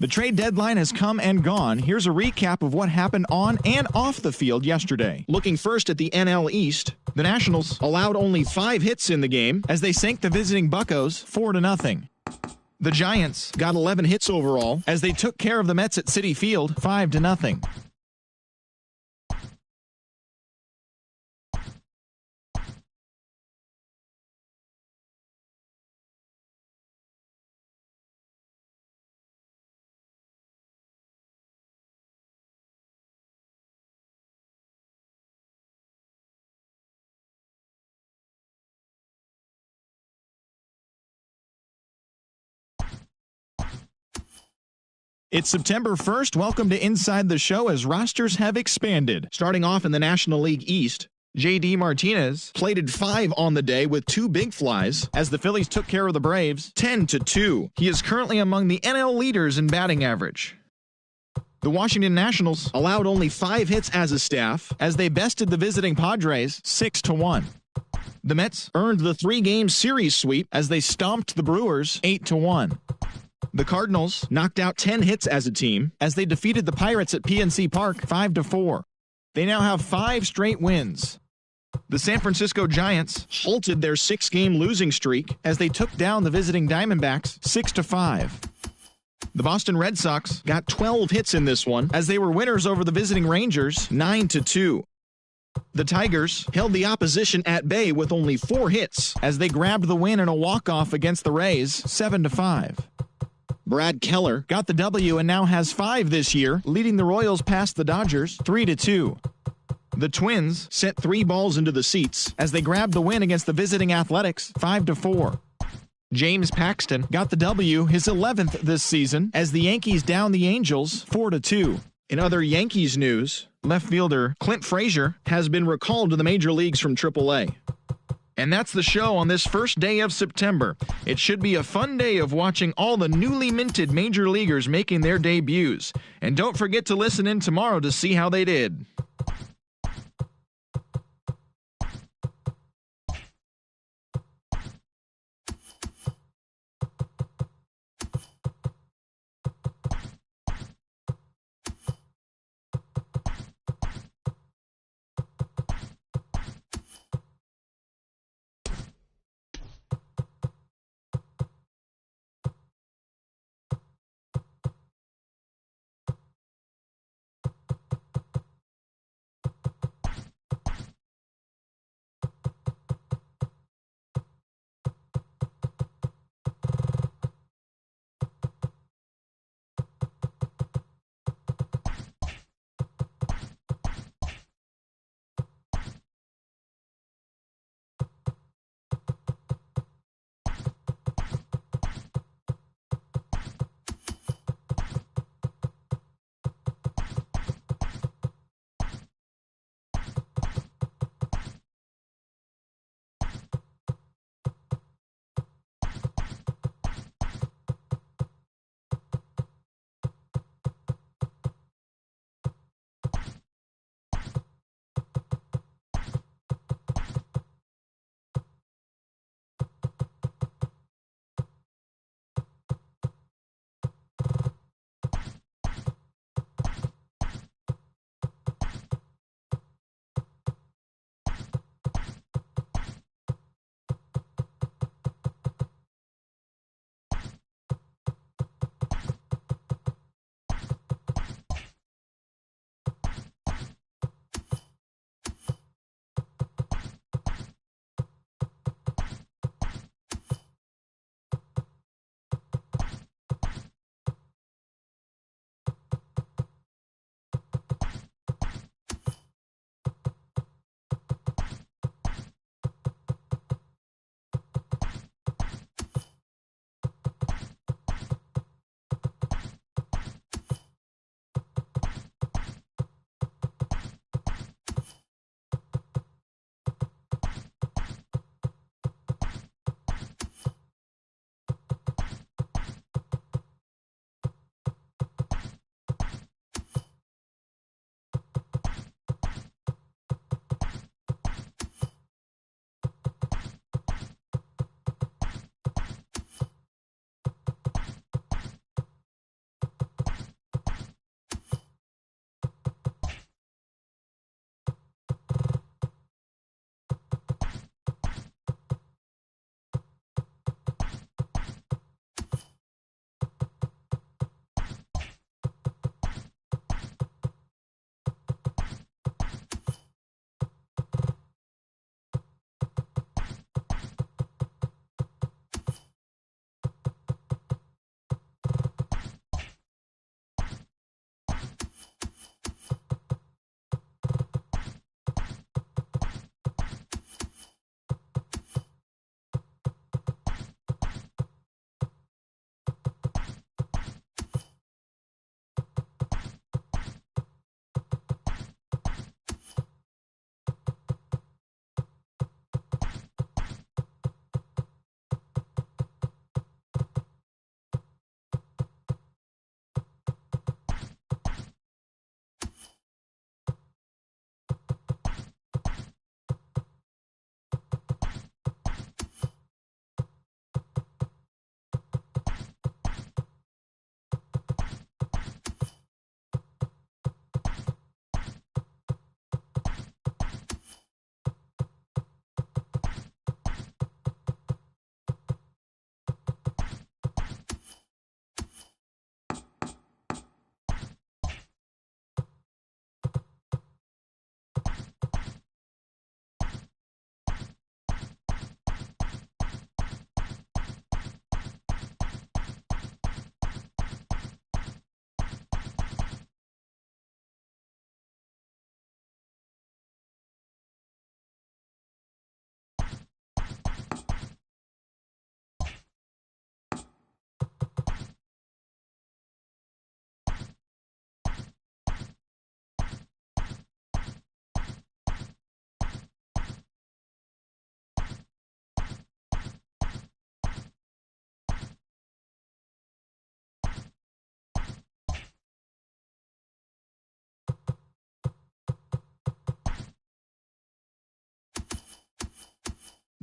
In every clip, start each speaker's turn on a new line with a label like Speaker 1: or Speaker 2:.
Speaker 1: The trade deadline has come and gone. Here's a recap of what happened on and off the field yesterday. Looking first at the NL East, the Nationals allowed only 5 hits in the game as they sank the visiting Buccos 4-0. The Giants got 11 hits overall as they took care of the Mets at Citi Field 5-0. It's September 1st. Welcome to Inside the Show as rosters have expanded. Starting off in the National League East, J.D. Martinez plated 5 on the day with 2 big flies as the Phillies took care of the Braves 10-2. He is currently among the NL leaders in batting average. The Washington Nationals allowed only 5 hits as a staff as they bested the visiting Padres 6-1. The Mets earned the 3-game series sweep as they stomped the Brewers 8-1. The Cardinals knocked out 10 hits as a team as they defeated the Pirates at PNC Park 5-4. They now have 5 straight wins. The San Francisco Giants halted their 6-game losing streak as they took down the visiting Diamondbacks 6-5. The Boston Red Sox got 12 hits in this one as they were winners over the visiting Rangers 9-2. The Tigers held the opposition at bay with only 4 hits as they grabbed the win in a walk-off against the Rays 7-5. Brad Keller got the W and now has 5 this year, leading the Royals past the Dodgers 3-2. The Twins sent 3 balls into the seats as they grabbed the win against the visiting Athletics 5-4. James Paxton got the W, his 11th this season, as the Yankees downed the Angels 4-2. In other Yankees news, left fielder Clint Frazier has been recalled to the major leagues from AAA. And that's the show on this first day of September. It should be a fun day of watching all the newly minted major leaguers making their debuts. And don't forget to listen in tomorrow to see how they did.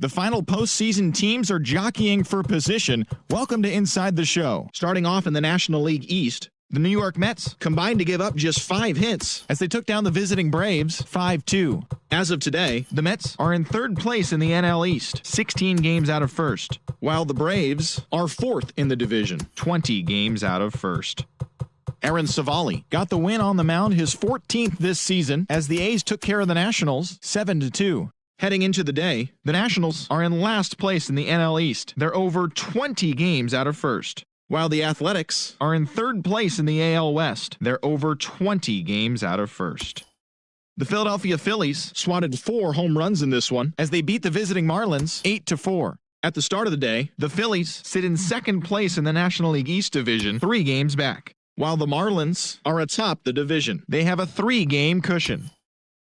Speaker 1: The final postseason teams are jockeying for position. Welcome to Inside the Show. Starting off in the National League East, the New York Mets combined to give up just 5 hits as they took down the visiting Braves 5-2. As of today, the Mets are in 3rd place in the NL East, 16 games out of 1st, while the Braves are 4th in the division, 20 games out of 1st. Aaron Civale got the win on the mound, his 14th this season, as the A's took care of the Nationals 7-2. Heading into the day, the Nationals are in last place in the NL East. They're over 20 games out of 1st, while the Athletics are in 3rd place in the AL West. They're over 20 games out of 1st. The Philadelphia Phillies swatted 4 home runs in this one as they beat the visiting Marlins 8-4. At the start of the day, the Phillies sit in 2nd place in the National League East division, 3 games back, while the Marlins are atop the division. They have a 3-game cushion.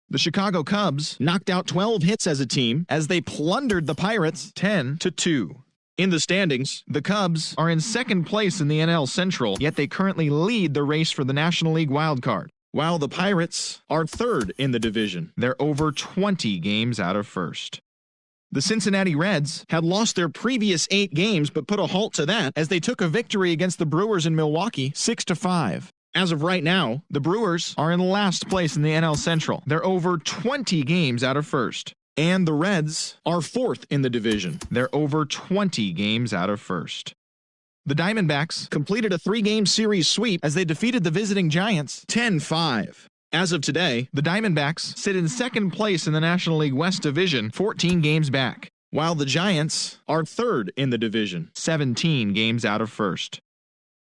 Speaker 1: The Chicago Cubs knocked out 12 hits as a team as they plundered the Pirates 10-2. In the standings, the Cubs are in 2nd place in the NL Central, yet they currently lead the race for the National League wildcard, while the Pirates are 3rd in the division. They're over 20 games out of 1st. The Cincinnati Reds had lost their previous 8 games but put a halt to that as they took a victory against the Brewers in Milwaukee 6-5. As of right now, the Brewers are in last place in the NL Central. They're over 20 games out of 1st. And the Reds are 4th in the division. They're over 20 games out of 1st. The Diamondbacks completed a 3-game series sweep as they defeated the visiting Giants 10-5. As of today, the Diamondbacks sit in 2nd place in the National League West division, 14 games back, while the Giants are 3rd in the division, 17 games out of 1st.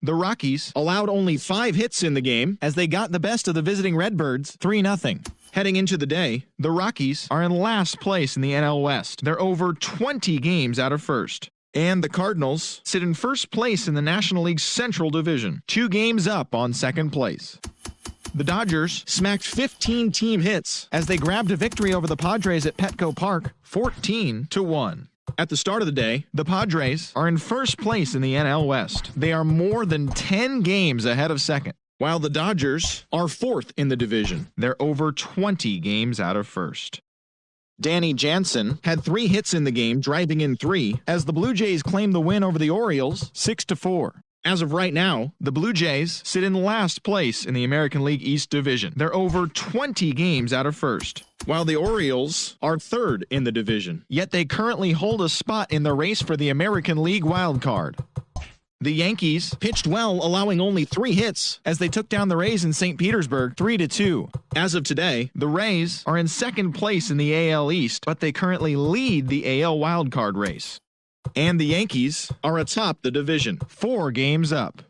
Speaker 1: The Rockies allowed only 5 hits in the game as they got the best of the visiting Redbirds 3-0. Heading into the day, the Rockies are in last place in the NL West. They're over 20 games out of 1st. And the Cardinals sit in 1st place in the National League Central Division, 2 games up on 2nd place. The Dodgers smacked 15 team hits as they grabbed a victory over the Padres at Petco Park 14-1. At the start of the day, the Padres are in 1st place in the NL West. They are more than 10 games ahead of 2nd, while the Dodgers are 4th in the division. They're over 20 games out of 1st. Danny Jansen had 3 hits in the game, driving in 3, as the Blue Jays claimed the win over the Orioles 6-4. As of right now, the Blue Jays sit in last place in the American League East division. They're over 20 games out of 1st, while the Orioles are 3rd in the division. Yet they currently hold a spot in the race for the American League wildcard. The Yankees pitched well, allowing only 3 hits as they took down the Rays in St. Petersburg 3-2. As of today, the Rays are in 2nd place in the AL East, but they currently lead the AL wildcard race. And the Yankees are atop the division, 4 games up.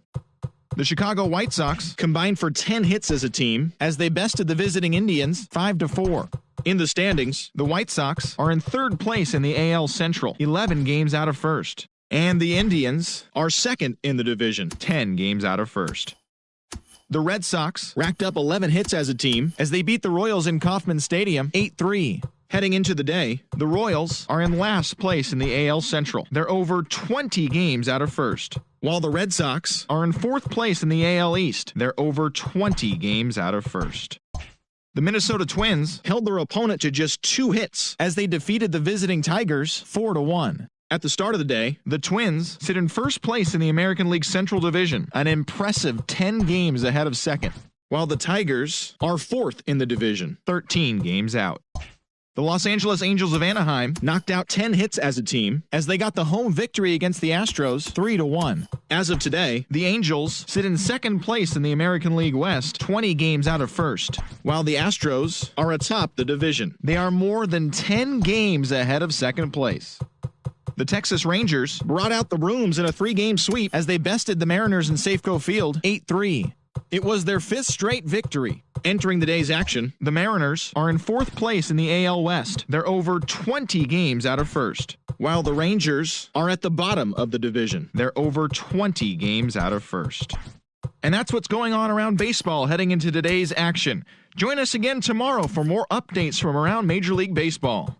Speaker 1: The Chicago White Sox combined for 10 hits as a team as they bested the visiting Indians 5-4. In the standings, the White Sox are in 3rd place in the AL Central, 11 games out of 1st. And the Indians are 2nd in the division, 10 games out of 1st. The Red Sox racked up 11 hits as a team as they beat the Royals in Kauffman Stadium 8-3. Heading into the day, the Royals are in last place in the AL Central. They're over 20 games out of 1st, while the Red Sox are in 4th place in the AL East. They're over 20 games out of 1st. The Minnesota Twins held their opponent to just 2 hits as they defeated the visiting Tigers 4-1. At the start of the day, the Twins sit in 1st place in the American League Central Division, an impressive 10 games ahead of 2nd, while the Tigers are 4th in the division, 13 games out. The Los Angeles Angels of Anaheim knocked out 10 hits as a team as they got the home victory against the Astros 3-1. As of today, the Angels sit in 2nd place in the American League West, 20 games out of 1st, while the Astros are atop the division. They are more than 10 games ahead of 2nd place. The Texas Rangers brought out the brooms in a 3-game sweep as they bested the Mariners in Safeco Field 8-3. It was their 5th straight victory. Entering the day's action, the Mariners are in 4th place in the AL West. They're over 20 games out of 1st, while the Rangers are at the bottom of the division. They're over 20 games out of 1st. And that's what's going on around baseball heading into today's action. Join us again tomorrow for more updates from around Major League Baseball.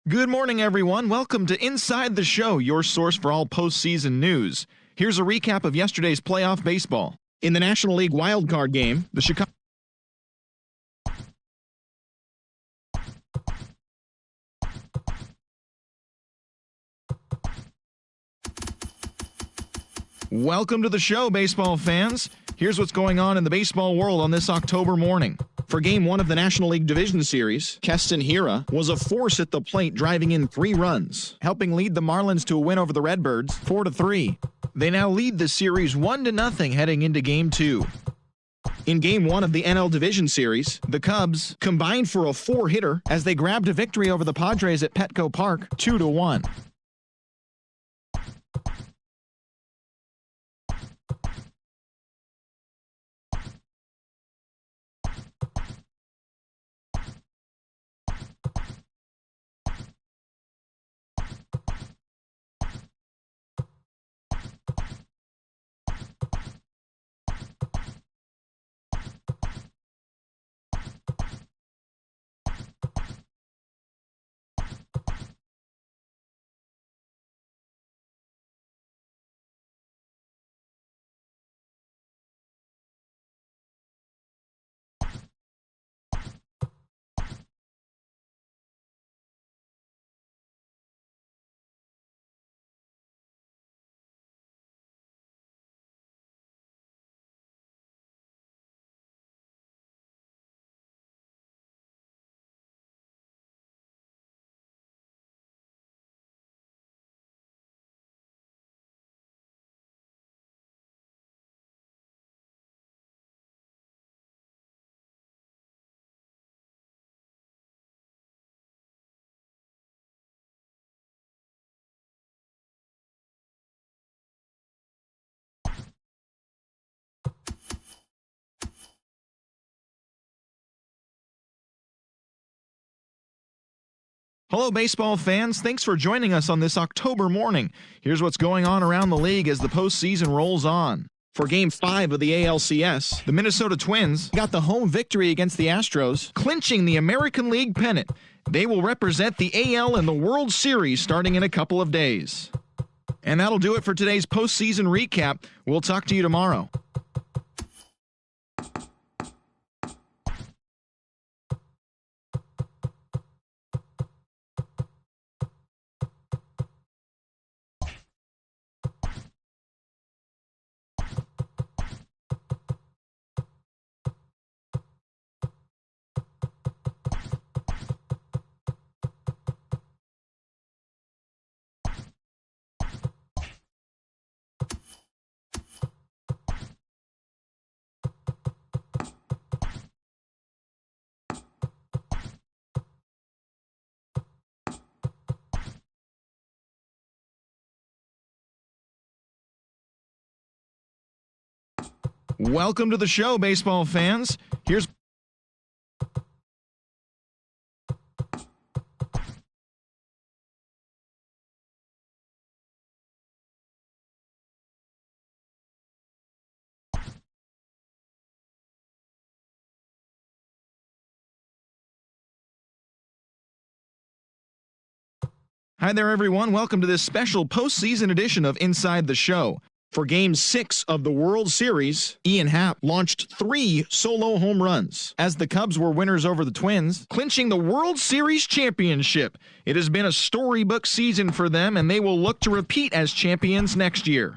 Speaker 1: Good morning, everyone. Welcome to Inside the Show, your source for all postseason news. Here's a recap of yesterday's playoff baseball. In the National League wildcard game, the Chicago Welcome to the show, baseball fans. Here's what's going on in the baseball world on this October morning. For Game 1 of the National League Division Series, Keston Hiura was a force at the plate, driving in 3 runs, helping lead the Marlins to a win over the Redbirds 4-3. They now lead the series 1-0 heading into Game 2. In Game 1 of the NL Division Series, the Cubs combined for a 4-hitter as they grabbed a victory over the Padres at Petco Park 2-1. Hello, baseball fans. Thanks for joining us on this October morning. Here's what's going on around the league as the postseason rolls on. For Game 5 of the ALCS, the Minnesota Twins got the home victory against the Astros, clinching the American League pennant. They will represent the AL in the World Series starting in a couple of days. And that'll do it for today's postseason recap. We'll talk to you tomorrow. Welcome to the show, baseball fans. Here's Hi there, everyone. Welcome to this special postseason edition of Inside the Show. For Game 6 of the World Series, Ian Happ launched 3 solo home runs as the Cubs were winners over the Twins, clinching the World Series championship. It has been a storybook season for them, and they will look to repeat as champions next year.